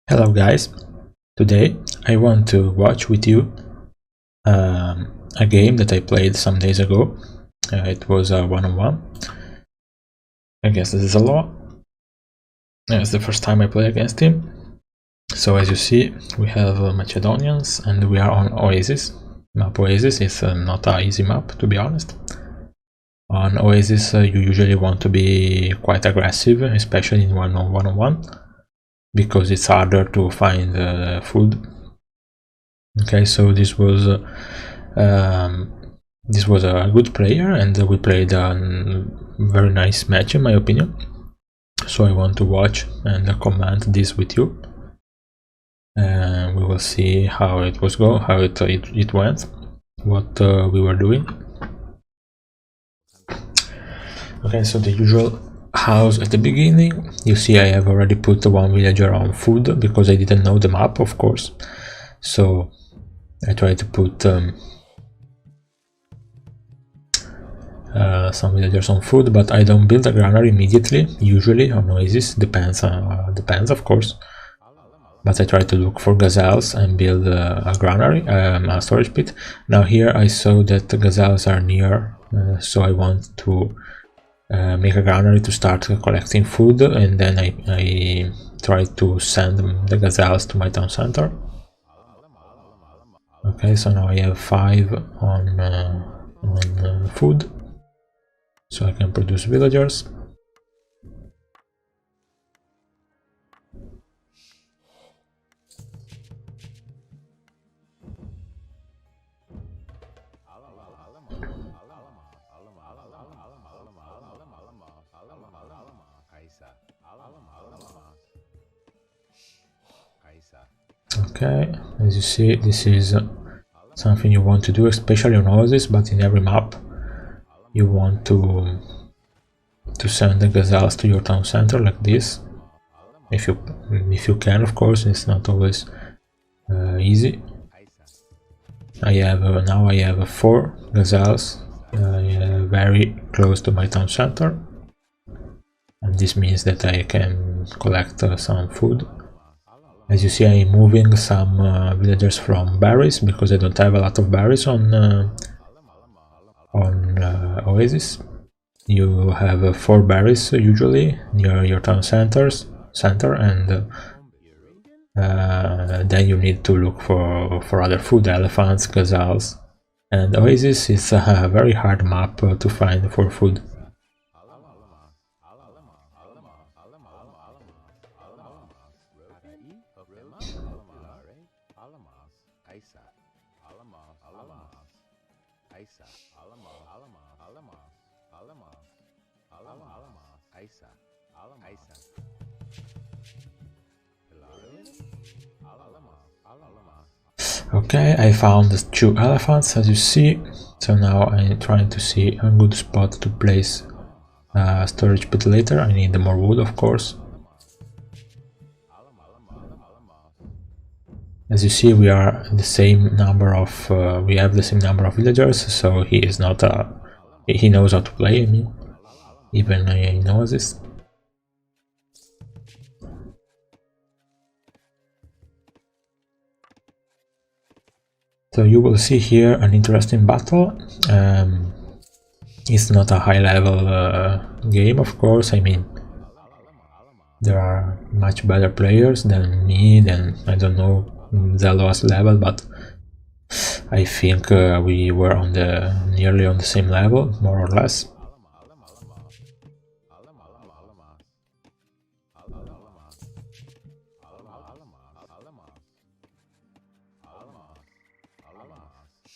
Hello guys, today I want to watch with you a game that I played some days ago. It was a one-on-one against Zelloa. It's the first time I play against him. So as you see, we have Macedonians and we are on Oasis. Map Oasis is not an easy map, to be honest. On Oasis you usually want to be quite aggressive, especially in one-on-one, because it's harder to find food. Okay, so this was a good player, and we played a very nice match in my opinion. So I want to watch and comment this with you, and we will see how it went, what we were doing. Okay, so the usual house at the beginning. You see I have already put one villager on food because I didn't know the map, of course. So I try to put some villagers on food, but I don't build a granary immediately, usually on Oasis. Depends of course. But I try to look for gazelles and build a granary, a storage pit. Now here I saw that the gazelles are near, so I want to make a granary to start collecting food, and then I try to send the gazelles to my town center. Okay, so now I have 5 on food, so I can produce villagers. Okay, as you see, this is something you want to do, especially on Oasis, but in every map you want to send the gazelles to your town center like this, if you can, of course. It's not always easy. Now I have 4 gazelles very close to my town center, and this means that I can collect some food. As you see, I'm moving some villagers from berries because I don't have a lot of berries on Oasis. You have 4 berries usually near your town center, and then you need to look for other food, elephants, gazelles, and Oasis is a very hard map to find for food. Okay, I found 2 elephants, as you see, so now I'm trying to see a good spot to place a storage pit later. I need more wood, of course. As you see, we are the same number of we have the same number of villagers, so he is not he knows how to play. I mean, even he knows this. So you will see here an interesting battle. It's not a high level game, of course. I mean, there are much better players than me, than, I don't know, Zelloa's level, but I think we were nearly on the same level, more or less.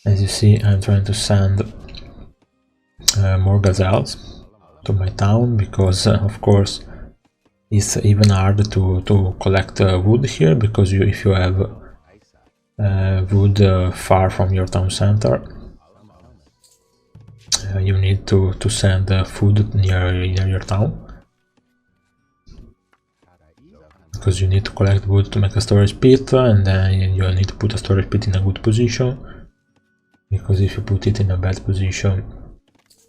As you see, I'm trying to send more gazelles to my town because, of course, it's even hard to collect wood here, because if you have wood far from your town center, you need to send food near your town, because you need to collect wood to make a storage pit, and then you need to put a storage pit in a good position, because if you put it in a bad position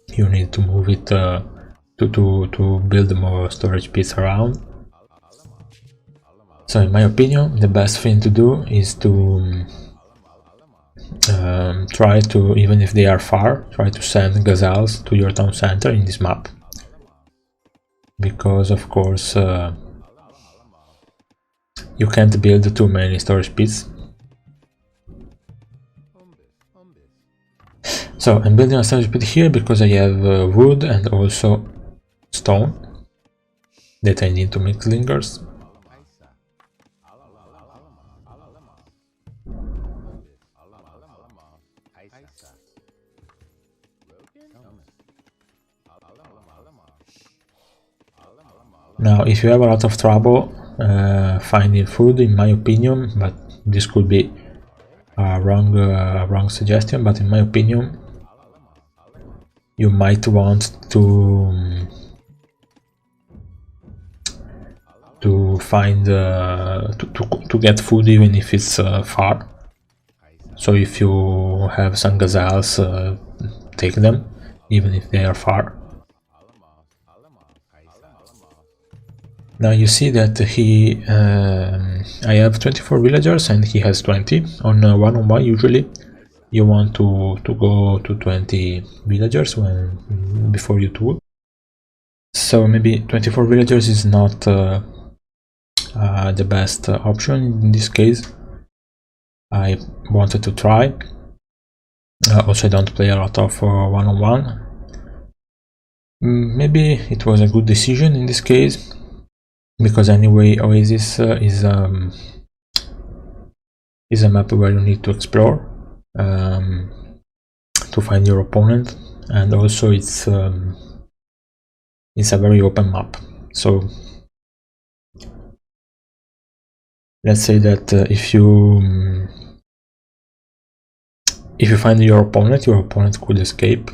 you need to move it to build more storage pits around. So in my opinion, the best thing to do is to try to, even if they are far, try to send gazelles to your town center in this map. Because of course you can't build too many storage pits. So I'm building a storage pit here because I have wood and also stone that I need to make slingers. Now, if you have a lot of trouble finding food, in my opinion, but this could be a wrong suggestion, but in my opinion, you might want to find to get food even if it's far. So if you have some gazelles, take them even if they are far. Now you see that I have 24 villagers and he has 20. On one-on-one usually you want to go to 20 villagers before you tool. So maybe 24 villagers is not the best option in this case. I wanted to try. Also I don't play a lot of one-on-one. Maybe it was a good decision in this case, because anyway Oasis is a map where you need to explore to find your opponent, and also it's a very open map. So let's say that if you find your opponent could escape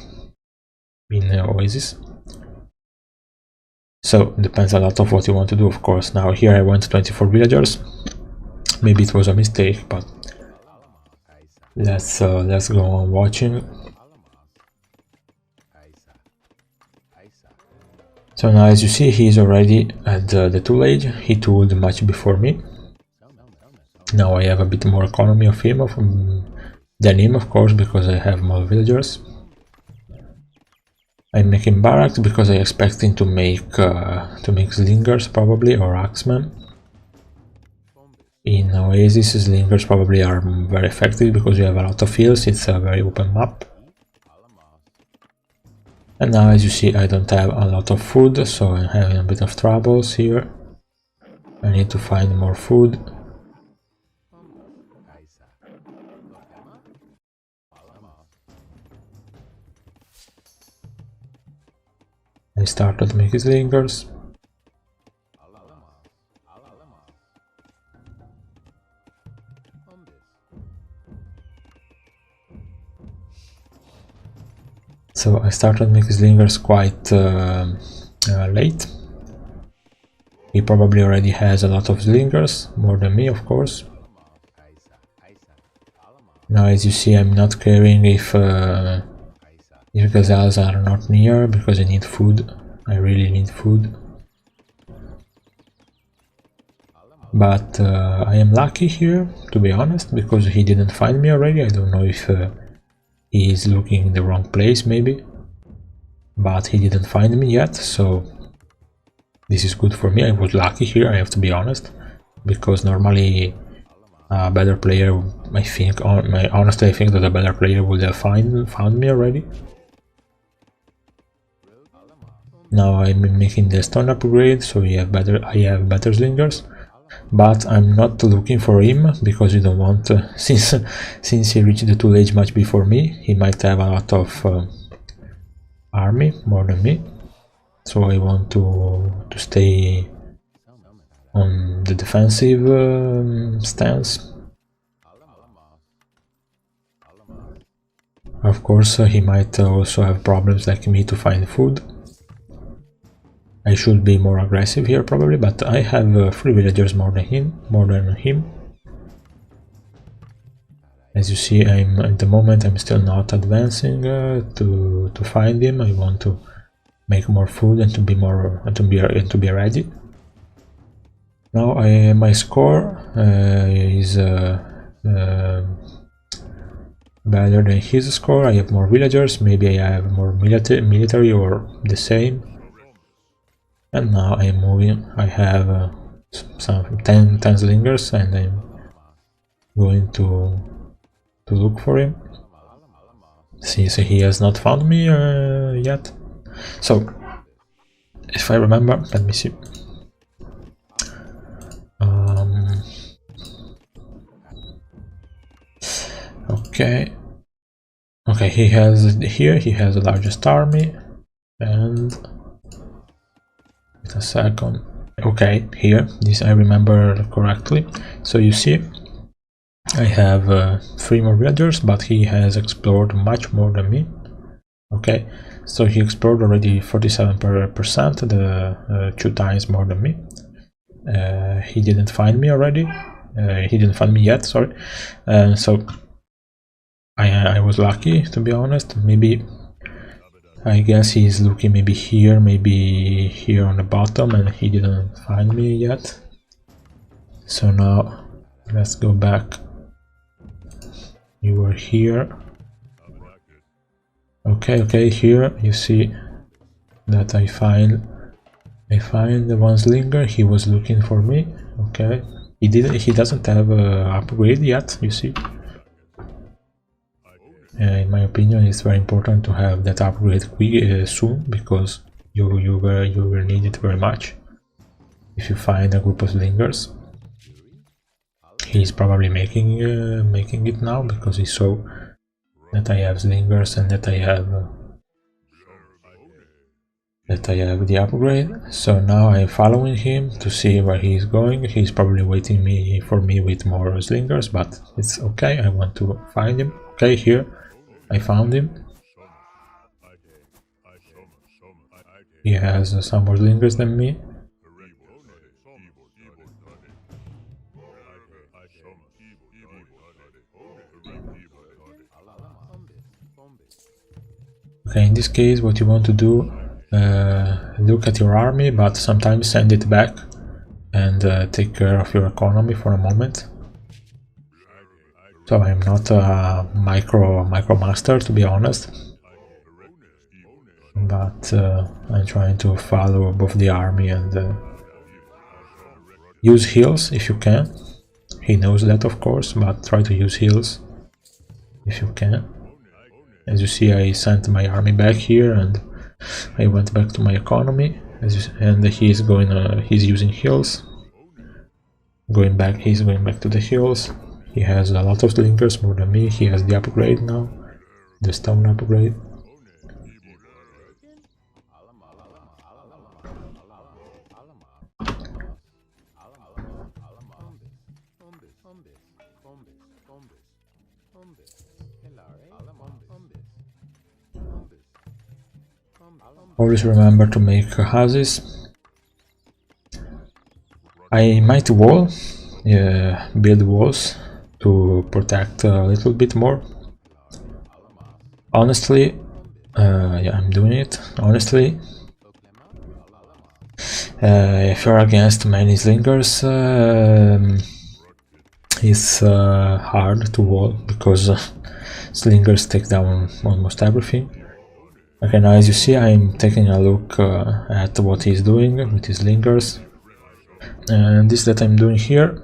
in Oasis. So it depends a lot of what you want to do, of course. Now here I went 24 villagers. Maybe it was a mistake, but let's go on watching. So now, as you see, he is already at the tool age. He tooled much before me. Now I have a bit more economy of him than him, of course, because I have more villagers. I'm making barracks because I expect him to make slingers probably, or axemen. In Oasis, slingers probably are very effective because you have a lot of heals. It's a very open map. And now, as you see, I don't have a lot of food, so I'm having a bit of troubles here. I need to find more food. I started making slingers. So I started making slingers quite late. He probably already has a lot of slingers, more than me, of course. Now, as you see, I'm not caring if gazelles are not near, because I need food. I really need food. But I am lucky here, to be honest, because he didn't find me already. I don't know if he is looking in the wrong place, maybe. But he didn't find me yet, so this is good for me. I was lucky here, I have to be honest, because normally a better player, I think, honestly I think that a better player would have found me already. Now I'm making the stone upgrade, so I have better slingers, but I'm not looking for him because you don't want since he reached the tool age much before me, he might have a lot of army, more than me, so I want to stay on the defensive stance. Of course he might also have problems like me to find food. I should be more aggressive here probably, but I have 3 villagers more than him. As you see, at the moment I'm still not advancing to find him. I want to make more food and to be ready. Now my score is better than his score. I have more villagers, maybe I have more military or the same. And now I'm moving. I have some 10 slingers, and I'm going to look for him, since he has not found me yet. So, if I remember, let me see. Okay. Okay, he has the largest army, and wait a second. Okay, here, this I remember correctly. So you see, I have 3 more villagers, but he has explored much more than me. Okay, so he explored already 47%, the 2 times more than me. He didn't find me already. He didn't find me yet, sorry. So I was lucky, to be honest. Maybe, I guess he's looking maybe here on the bottom, and he didn't find me yet. So now let's go back. You were here. Okay, here you see that I find the one slinger. He was looking for me. Okay, he doesn't have a upgrade yet, you see. In my opinion, it's very important to have that upgrade soon, because you will need it very much if you find a group of slingers. He's probably making it now, because he saw that I have slingers and that I have the upgrade. So now I'm following him to see where he's going. He's probably waiting for me with more slingers, but it's okay. I want to find him. Okay, here I found him. He has some more slingers than me. Okay, in this case, what you want to do, look at your army, but sometimes send it back and take care of your economy for a moment. So I'm not a micro master, to be honest, but I'm trying to follow both the army and use heals if you can. He knows that, of course, but try to use heals if you can. As you see, I sent my army back here, and I went back to my economy. And he's using heals. He's going back to the hills. He has a lot of slingers, more than me. He has the upgrade now, the stone upgrade. Always remember to make houses. I might build walls to protect a little bit more. Honestly, yeah, I'm doing it. Honestly, if you're against many slingers, it's hard to wall, because slingers take down almost everything. Okay, now as you see, I'm taking a look at what he's doing with his slingers, and this that I'm doing here,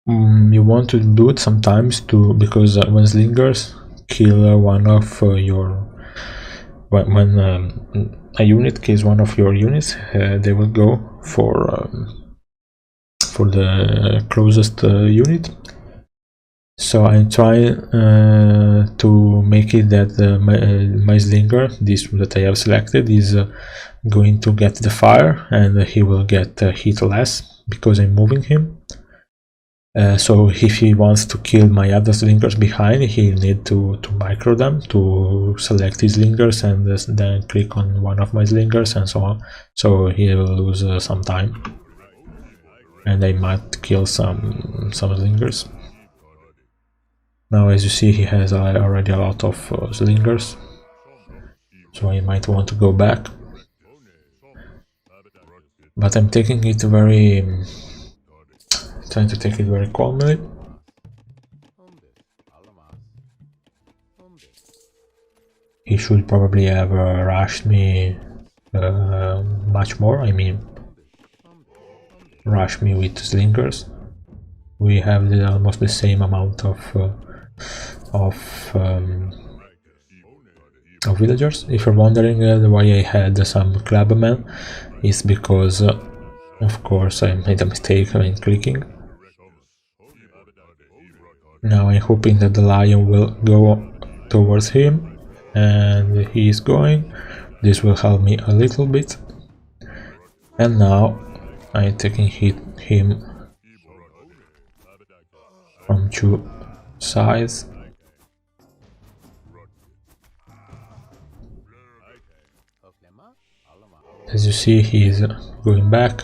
you want to do it sometimes because when slingers kill one of when a unit kills one of your units, they will go for the closest unit. So I'm trying to make it that my slinger, this that I have selected, is going to get the fire, and he will get hit less because I'm moving him. So if he wants to kill my other slingers behind, he'll need to micro them, to select his slingers and then click on one of my slingers and so on. So he will lose some time, and I might kill some slingers. Now, as you see, he has already a lot of slingers, so I might want to go back. but I'm taking it very... trying to take it very calmly. He should probably have rushed me much more, I mean, rush me with slingers. We have almost the same amount of villagers. If you're wondering why I had some clubmen, it's because, of course, I made a mistake when clicking. Now I'm hoping that the lion will go towards him, and he is going. This will help me a little bit. And now I'm taking him from two sides. As you see, he is going back.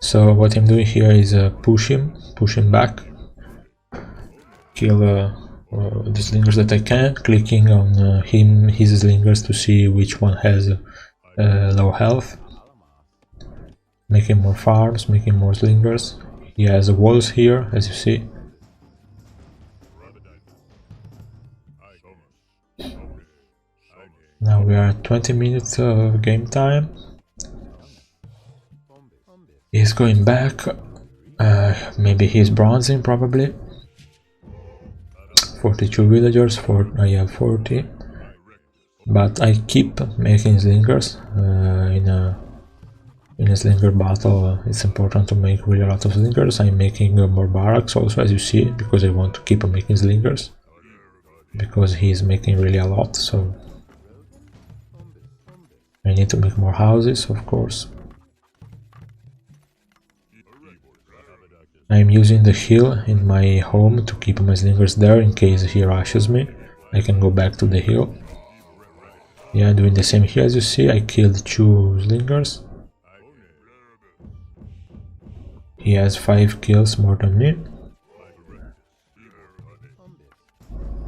So what I'm doing here is push him back, kill the slingers that I can, clicking on his slingers to see which one has low health, making more farms, making more slingers. He has walls here, as you see. Now we are at 20 minutes of game time. He's going back. Maybe he's bronzing, probably. 42 villagers, I have 40. But I keep making slingers. In a slinger battle, it's important to make really a lot of slingers. I'm making more barracks also, as you see, because I want to keep making slingers. Because he's making really a lot, so I need to make more houses, of course. I'm using the hill in my home to keep my slingers there in case he rushes me. I can go back to the hill. Yeah, doing the same here, as you see. I killed 2 slingers. He has 5 kills more than me.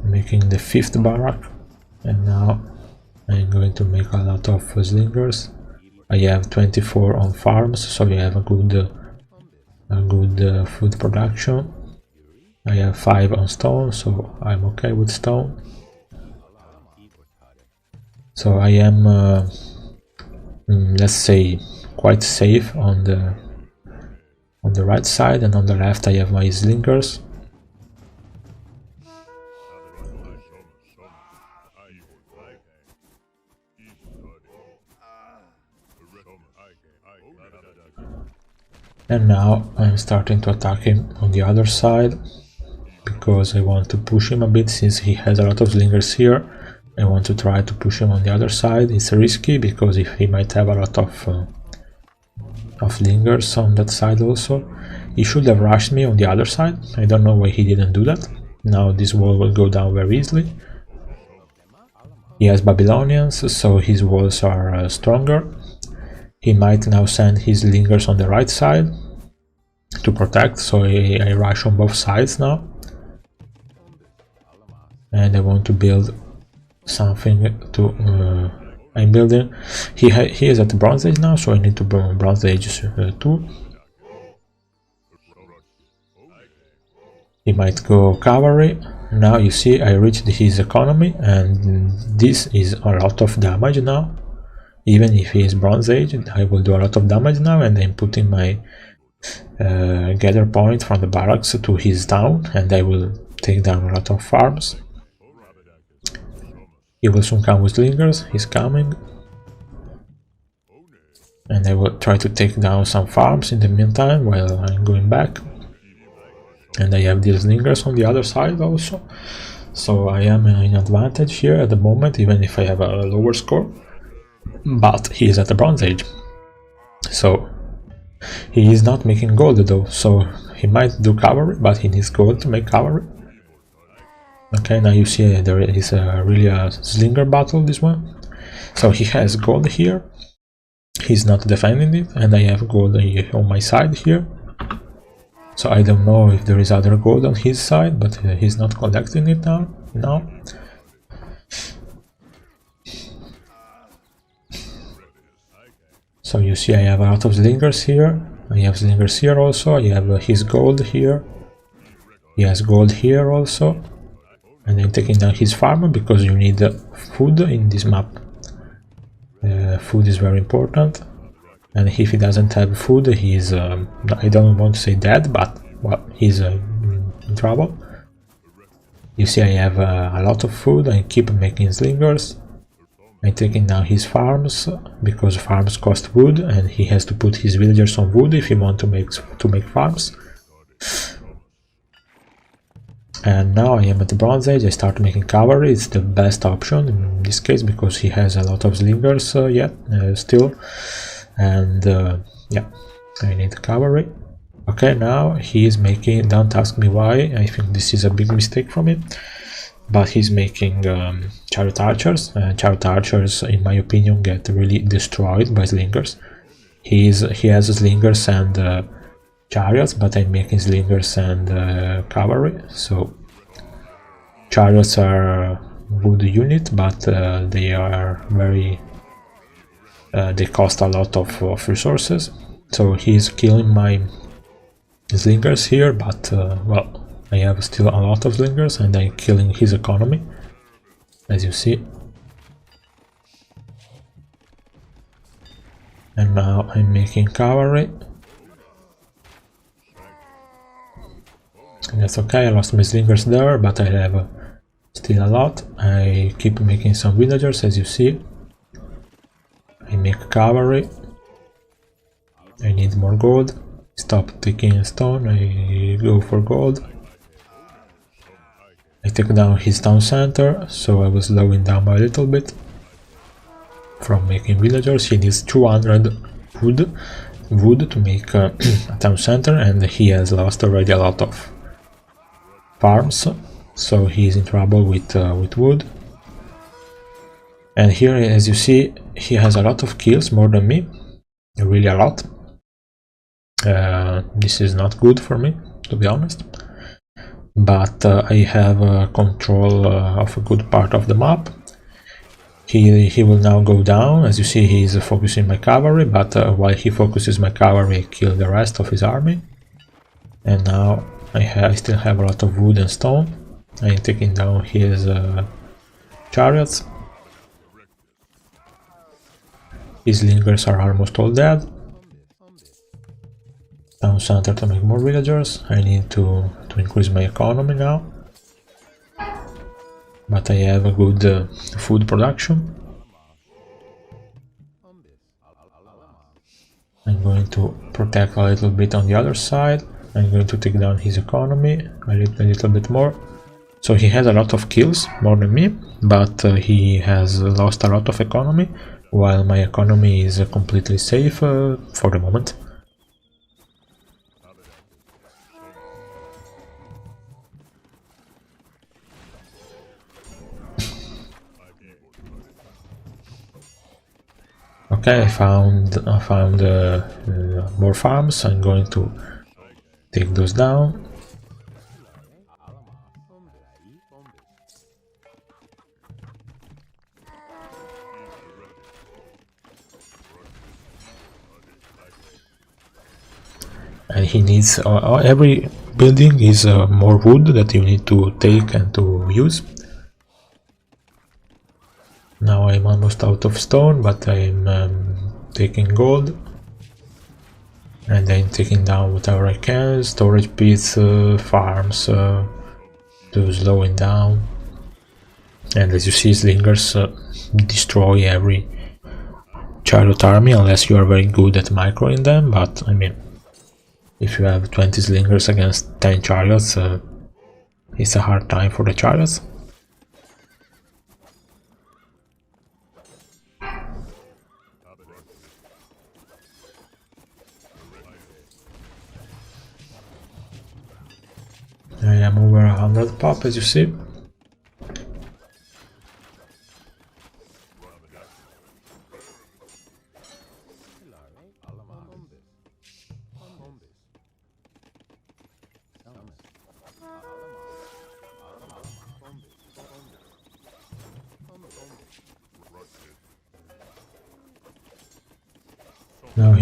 Making the 5th barrack. And now I'm going to make a lot of slingers. I have 24 on farms, so we have a good food production. I have 5 on stone, so I'm okay with stone. So I am, let's say, quite safe on the right side, and on the left I have my slingers. And now I'm starting to attack him on the other side, because I want to push him a bit, since he has a lot of slingers here. I want to try to push him on the other side. It's risky, because if he might have a lot of slingers on that side also. He should have rushed me on the other side. I don't know why he didn't do that. Now this wall will go down very easily. He has Babylonians, so his walls are stronger. He might now send his slingers on the right side to protect, so I rush on both sides now. And I want to build something to... I'm building... He is at the Bronze Age now, so I need to burn Bronze Age too. He might go cavalry. Now you see I reached his economy, and this is a lot of damage now. Even if he is Bronze Age, I will do a lot of damage now, and I'm putting my gather point from the barracks to his town, and I will take down a lot of farms. He will soon come with slingers, he's coming. And I will try to take down some farms in the meantime while I'm going back. And I have these slingers on the other side also. So I am in advantage here at the moment, even if I have a lower score. But he is at the Bronze Age, so he is not making gold though, so he might do cavalry, but he needs gold to make cavalry. Okay, now you see there is really a slinger battle, this one. So he has gold here, he's not defending it, and I have gold on my side here. So I don't know if there is other gold on his side, but he's not collecting it now. So you see I have a lot of slingers here. I have slingers here also. I have his gold here. He has gold here also. And I'm taking down his farm because you need food in this map. Food is very important. And if he doesn't have food, he's, I don't want to say dead, but well, he's in trouble. You see I have a lot of food. I keep making slingers. I'm taking down his farms because farms cost wood, and he has to put his villagers on wood if he wants to make farms. And now I am at the Bronze Age. I start making cavalry. It's the best option in this case because he has a lot of slingers still. And yeah, I need cavalry. Okay, now he is making, don't ask me why, I think this is a big mistake from him, but he's making chariot archers. Chariot archers, in my opinion, get really destroyed by slingers. He has slingers and chariots, but I'm making slingers and cavalry. So chariots are a good unit, but they are very they cost a lot of resources. So he's killing my slingers here, but well, I have still a lot of slingers and I'm killing his economy, as you see. And now I'm making cavalry. That's okay, I lost my slingers there, but I have still a lot. I keep making some villagers, as you see. I make cavalry. I need more gold. Stop taking stone, I go for gold. I take down his town center, so I was slowing down by a little bit from making villagers. He needs 200 wood to make a town center, and he has lost already a lot of farms, so he's in trouble with wood. And here, as you see, he has a lot of kills, more than me, really a lot. This is not good for me, to be honest, but I have control of a good part of the map. He will now go down. As you see, he is focusing my cavalry, but while he focuses my cavalry, I kill the rest of his army. And now I still have a lot of wood and stone. I'm taking down his chariots. His slingers are almost all dead. Town center to make more villagers. I need to increase my economy now, but I have a good food production. I'm going to protect a little bit on the other side. I'm going to take down his economy a little bit more. So he has a lot of kills, more than me, but he has lost a lot of economy, while my economy is completely safe for the moment. Okay, I found more farms. I'm going to take those down. And he needs every building is more wood that you need to take and to use. Now I'm almost out of stone, but I'm taking gold, and I'm taking down whatever I can, storage pits, farms, to slowing down. And as you see, slingers destroy every chariot army unless you are very good at microing them, but I mean, if you have 20 slingers against 10 chariots, it's a hard time for the chariots. I am over 100 pop, as you see.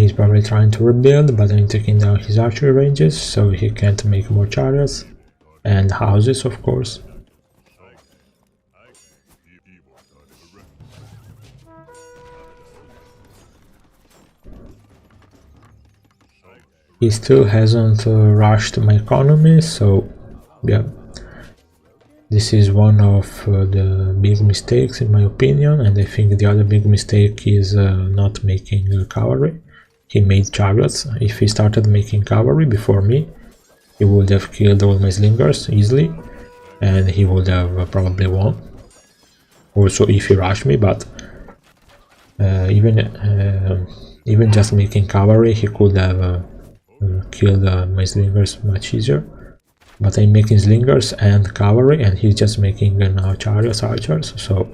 he's probably trying to rebuild, but I'm taking down his archery ranges so he can't make more chariots and houses, of course. He still hasn't rushed my economy, so yeah. This is one of the big mistakes in my opinion, and I think the other big mistake is not making cavalry. He made chariots. If he started making cavalry before me, he would have killed all my slingers easily, and he would have probably won. Also if he rushed me, but even just making cavalry, he could have killed my slingers much easier. But I'm making slingers and cavalry, and he's just making now chariots, archers, so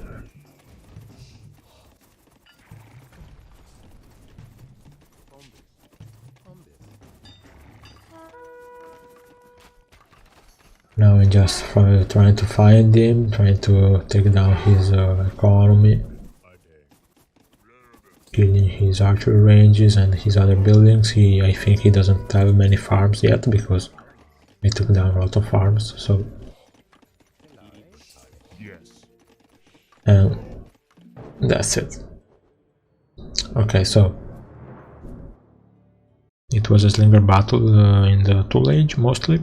now I'm just trying to find him, trying to take down his economy, killing his archery ranges and his other buildings. I think he doesn't have many farms yet, because I took down a lot of farms, so... And that's it. Okay, so... It was a slinger battle in the Tool Age, mostly.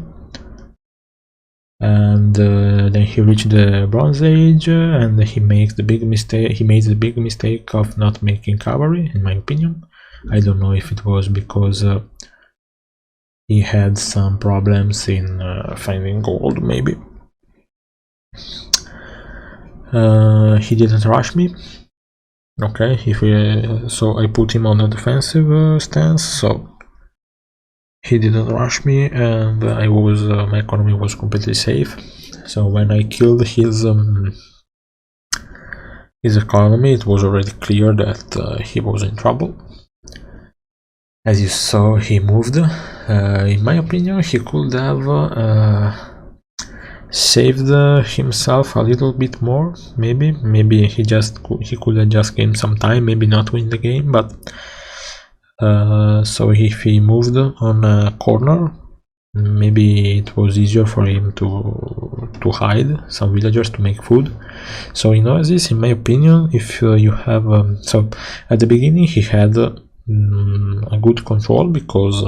And then he reached the Bronze Age, and he made the big mistake of not making cavalry, in my opinion. I don't know if it was because he had some problems in finding gold, maybe. He didn't rush me. Okay, so I put him on a defensive stance, so he didn't rush me, and my economy was completely safe. So when I killed his economy, it was already clear that he was in trouble. As you saw, he moved. In my opinion, he could have saved himself a little bit more. Maybe he could have just gained some time, maybe not win the game, but so if he moved on a corner, maybe it was easier for him to hide some villagers to make food. So in Oasis, in my opinion, if you have so at the beginning he had a good control, because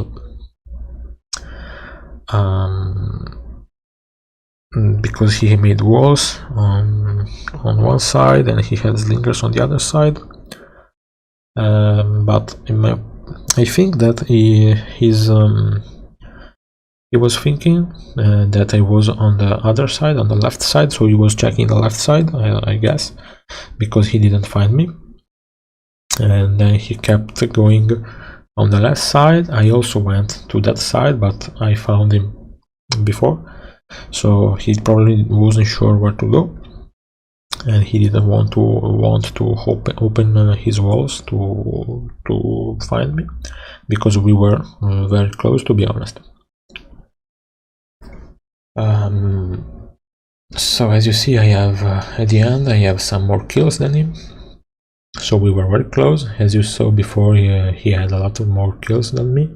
he made walls on one side and he had slingers on the other side. But I think that he was thinking that I was on the other side, on the left side, so he was checking the left side, I guess, because he didn't find me. And then he kept going on the left side. I also went to that side, but I found him before, so he probably wasn't sure where to go, and he didn't want to open his walls to find me, because we were very close, to be honest. So as you see, I have at the end I have some more kills than him. So we were very close. As you saw before, he had a lot of more kills than me.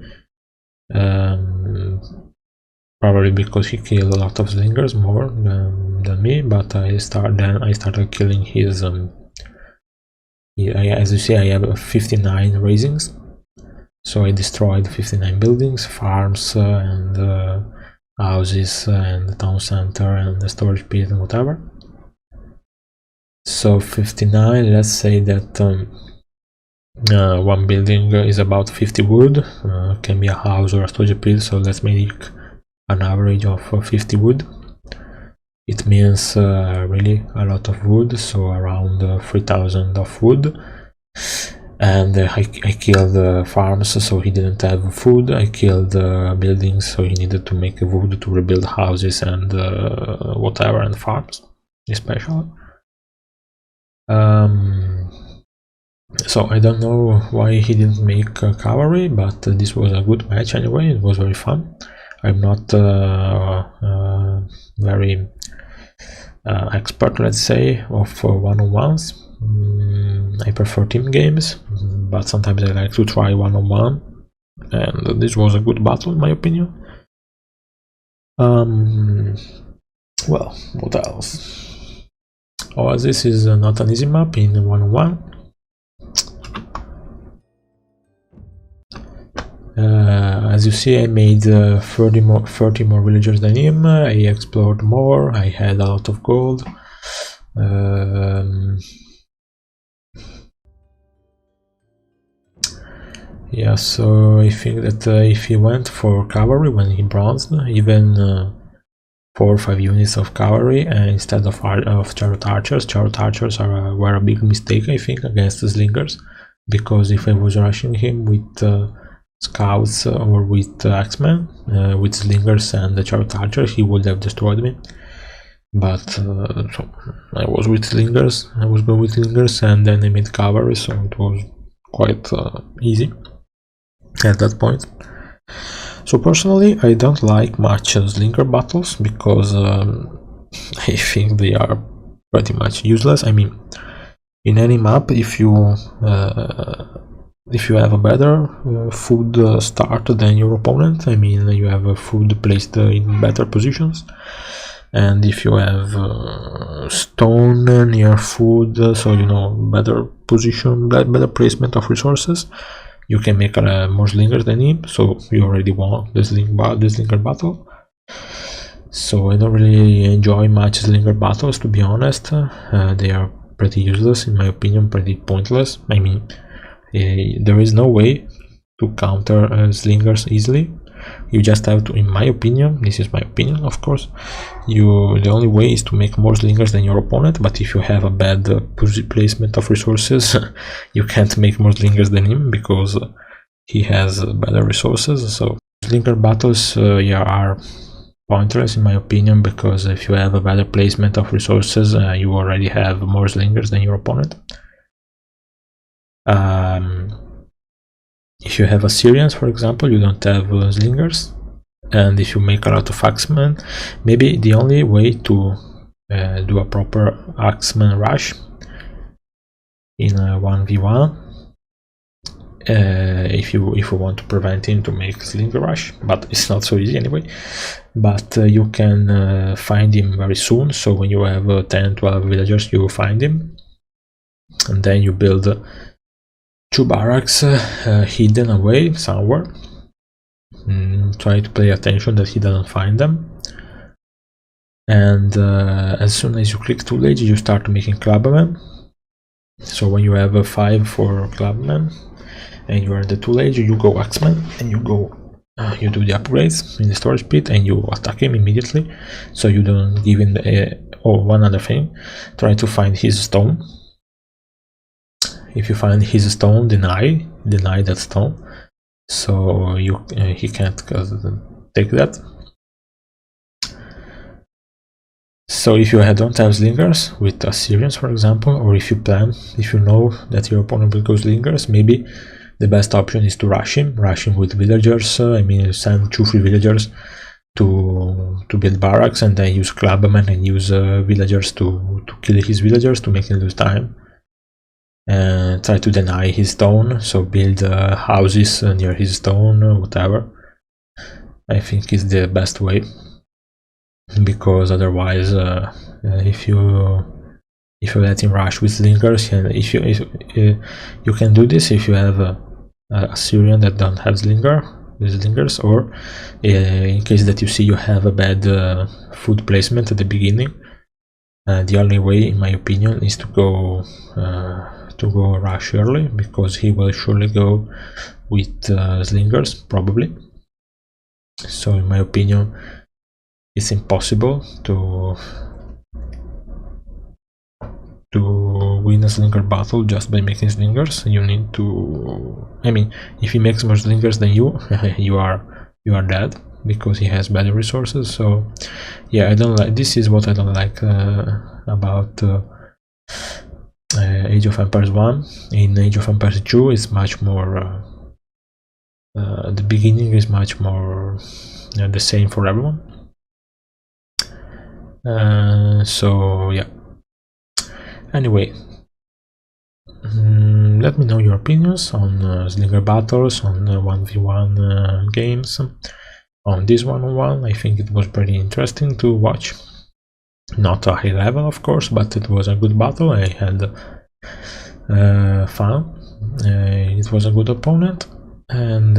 Probably because he killed a lot of slingers more than me, but I started killing his as you see, I have 59 raisings, so I destroyed 59 buildings, farms, and houses, and the town center, and the storage pit, and whatever. So 59, let's say that one building is about 50 wood, can be a house or a storage pit, so let's make an average of 50 wood. It means really a lot of wood, so around 3000 of wood. And I killed farms, so he didn't have food. I killed buildings, so he needed to make wood to rebuild houses and whatever, and farms especially. So I don't know why he didn't make cavalry, but this was a good match anyway. It was very fun. I'm not very expert, let's say, of one-on-ones. I prefer team games, but sometimes I like to try one-on-one, and this was a good battle in my opinion. Well, what else? Oasis is not an easy map in one-on-one. As you see, I made 30 more villagers than him. I explored more. I had a lot of gold. Yeah, so I think that if he went for cavalry when he bronzed, even 4 or 5 units of cavalry instead of chariot archers. Chariot archers were a big mistake, I think, against the slingers, because if I was rushing him with scouts or with axemen, with slingers and the chariot archers, he would have destroyed me. But so I was with slingers, I was going with slingers, and then I made cavalry, so it was quite easy at that point. So personally, I don't like much slinger battles because I think they are pretty much useless. I mean, in any map, if you have a better food start than your opponent, I mean, you have food placed in better positions, and if you have stone near food, so you know, better position, better placement of resources, you can make more slingers than him, so you already won the slinger battle. So I don't really enjoy much slinger battles, to be honest. They are pretty useless, in my opinion, pretty pointless. I mean, there is no way to counter slingers easily. You just have to, in my opinion, this is my opinion, of course, the only way is to make more slingers than your opponent, but if you have a bad placement of resources, you can't make more slingers than him because he has better resources. So slinger battles yeah, are pointless in my opinion, because if you have a better placement of resources, you already have more slingers than your opponent. If you have Assyrians, for example, you don't have slingers, and if you make a lot of axemen, maybe the only way to do a proper axeman rush in a 1v1, if you want to prevent him to make slinger rush, but it's not so easy anyway. But you can find him very soon, so when you have 10-12 villagers, you find him, and then you build 2 barracks hidden away somewhere. Try to pay attention that he doesn't find them, and as soon as you click tool age, you start making clubmen. So when you have 5 for clubmen and you are in the tool age, you go axeman and you go you do the upgrades in the storage pit and you attack him immediately, so you don't give him the one other thing, try to find his stone. If you find his stone, deny that stone, so he can't take that. So if you don't have slingers with Assyrians, for example, or if you know that your opponent will go slingers, maybe the best option is to rush him with villagers. I mean, send 2-3 villagers to build barracks, and then use clubmen and use villagers to kill his villagers to make him lose time. And try to deny his stone, so build houses near his stone, whatever. I think is the best way, because otherwise, if you let him rush with slingers, and if you can do this if you have a Assyrian that don't have slingers, or in case that you see you have a bad food placement at the beginning. The only way, in my opinion, is to go rush early, because he will surely go with slingers, probably. So in my opinion, it's impossible to win a slinger battle just by making slingers. You need to, I mean, if he makes more slingers than you, you are dead, because he has better resources. So yeah, I don't like, this is what I don't like about Age of Empires 1. In Age of Empires 2 it's much more the beginning is much more the same for everyone. So yeah, anyway, Let me know your opinions on Slinger battles, on 1v1 games. On this one-on-one, I think it was pretty interesting to watch. Not a high level, of course, but it was a good battle. I had fun. It was a good opponent, and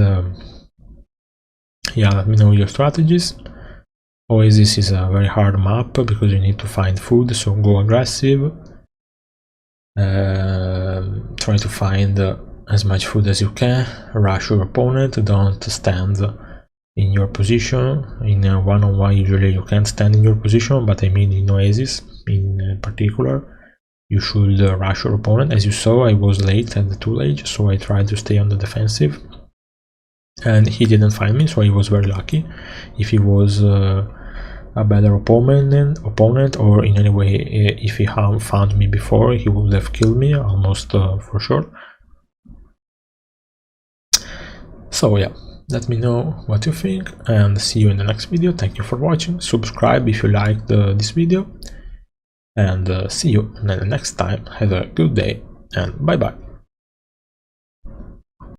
yeah, let me know your strategies. Oasis is a very hard map because you need to find food, so go aggressive. Try to find as much food as you can, rush your opponent, don't stand in your position. In a one-on-one usually you can't stand in your position, but I mean in Oasis in particular you should rush your opponent. As you saw, I was late at the 2-age, so I tried to stay on the defensive and he didn't find me, so I was very lucky. If he was a better opponent, or in any way if he found me before, he would have killed me almost for sure. So yeah, let me know what you think and see you in the next video. Thank you for watching. Subscribe if you liked this video, and see you the next time. Have a good day and bye bye.